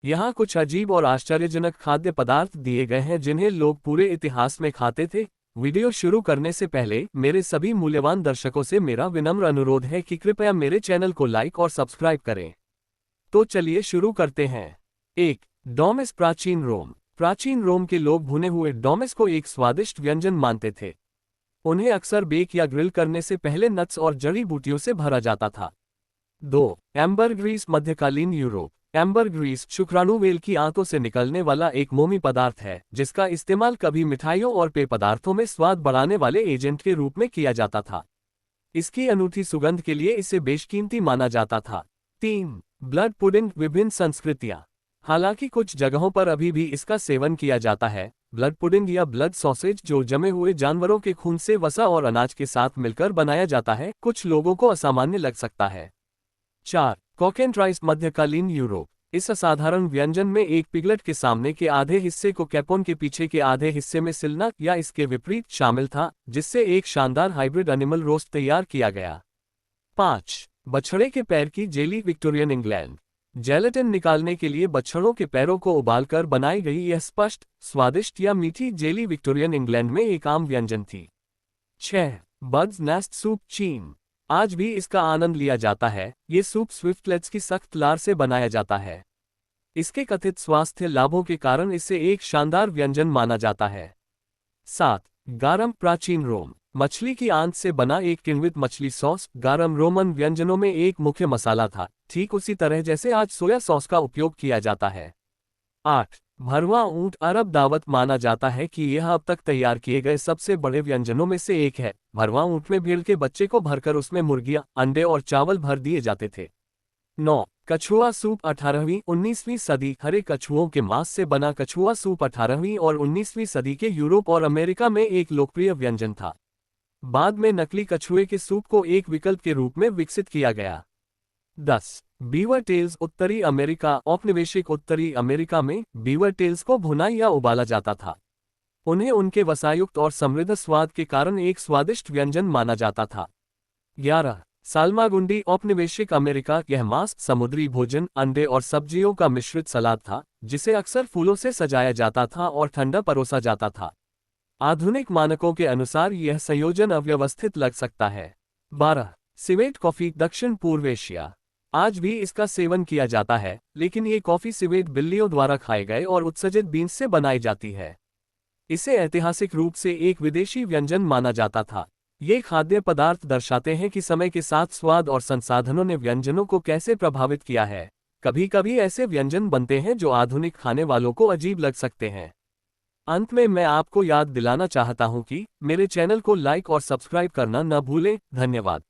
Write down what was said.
यहाँ कुछ अजीब और आश्चर्यजनक खाद्य पदार्थ दिए गए हैं जिन्हें लोग पूरे इतिहास में खाते थे। वीडियो शुरू करने से पहले मेरे सभी मूल्यवान दर्शकों से मेरा विनम्र अनुरोध है कि कृपया मेरे चैनल को लाइक और सब्सक्राइब करें। तो चलिए शुरू करते हैं। 1. डोमिस। प्राचीन रोम के लोग भुने हुए डोमिस को एक स्वादिष्ट व्यंजन मानते थे। उन्हें अक्सर बेक या ग्रिल करने से पहले नट्स और जड़ी बूटियों से भरा जाता था। 2. एम्बरग्रीस। मध्यकालीन यूरोप। एम्बरग्रीस शुक्राणु व्हेल की आंतों से निकलने वाला एक मोमी पदार्थ है जिसका इस्तेमाल कभी मिठाइयों और पेय पदार्थों में स्वाद बढ़ाने वाले एजेंट के रूप में किया जाता था। इसकी अनूठी सुगंध के लिए इसे बेशकीमती माना जाता था। 3. Blood pudding. विभिन्न संस्कृतियां। हालांकि कुछ जगहों पर अभी भी इसका सेवन किया जाता है। ब्लड पुडिंग या ब्लड सॉसेज, जो जमे हुए जानवरों के खून से वसा और अनाज के साथ मिलकर बनाया जाता है, कुछ लोगों को असामान्य लग सकता है। 4. Cock and rice. मध्यकालीन यूरोप। इस असाधारण व्यंजन में एक पिगलेट के सामने के आधे हिस्से को कैपोन के पीछे के आधे हिस्से में सिलना या इसके विपरीत शामिल था, जिससे एक शानदार हाइब्रिड एनिमल रोस्ट तैयार किया गया। 5. बछड़े के पैर की जेली। Victorian England. जेलेटिन निकालने के लिए बछड़ों के पैरों को उबालकर बनाई गई यह स्पष्ट, स्वादिष्ट या मीठी जेली विक्टोरियन इंग्लैंड में एक आम व्यंजन थी। 6. Birds nest soup. चीन। आज भी इसका आनंद लिया जाता है। ये सूप स्विफ्टलेट्स की सख्त लार से बनाया जाता है। इसके कथित स्वास्थ्य लाभों के कारण इसे एक शानदार व्यंजन माना जाता है। 7. गारम। प्राचीन रोम। मछली की आंत से बना एक किण्वित मछली सॉस। गारम रोमन व्यंजनों में एक मुख्य मसाला था, ठीक उसी तरह जैसे आज सोया सॉस का उपयोग किया जाता है। 8. भरवा ऊंट। अरब दावत। माना जाता है कि यह अब तक तैयार किए गए सबसे बड़े व्यंजनों में से एक है। भरवा ऊंट में भेड़ के बच्चे को भरकर उसमें मुर्गियां, अंडे और चावल भर दिए जाते थे। 9. कछुआ सूप। 18वीं-19वीं सदी। हरे कछुओं के मांस से बना कछुआ सूप 18वीं और 19वीं सदी के यूरोप और अमेरिका में एक लोकप्रिय व्यंजन था। बाद में नकली कछुए के सूप को एक विकल्प के रूप में विकसित किया गया। 10. Beaver tails. उत्तरी अमेरिका। औपनिवेशिक उत्तरी अमेरिका में बीवर टेल्स को भुना या उबाला जाता था। उन्हें उनके वसायुक्त और समृद्ध स्वाद के कारण एक स्वादिष्ट व्यंजन माना जाता था। 11. साल्मागुंडी। औपनिवेशिक अमेरिका। यह मांस, समुद्री भोजन, अंडे और सब्जियों का मिश्रित सलाद था, जिसे अक्सर फूलों से सजाया जाता था और ठंडा परोसा जाता था। आधुनिक मानकों के अनुसार यह संयोजन अव्यवस्थित लग सकता है। 12. Civet coffee. दक्षिण पूर्व एशिया। आज भी इसका सेवन किया जाता है, लेकिन ये कॉफी सिवेट बिल्लियों द्वारा खाए गए और उत्सर्जित बीन्स से बनाई जाती है। इसे ऐतिहासिक रूप से एक विदेशी व्यंजन माना जाता था। ये खाद्य पदार्थ दर्शाते हैं कि समय के साथ स्वाद और संसाधनों ने व्यंजनों को कैसे प्रभावित किया है। कभी कभी ऐसे व्यंजन बनते हैं जो आधुनिक खाने वालों को अजीब लग सकते हैं। अंत में मैं आपको याद दिलाना चाहता हूं कि मेरे चैनल को लाइक और सब्सक्राइब करना न भूलें। धन्यवाद।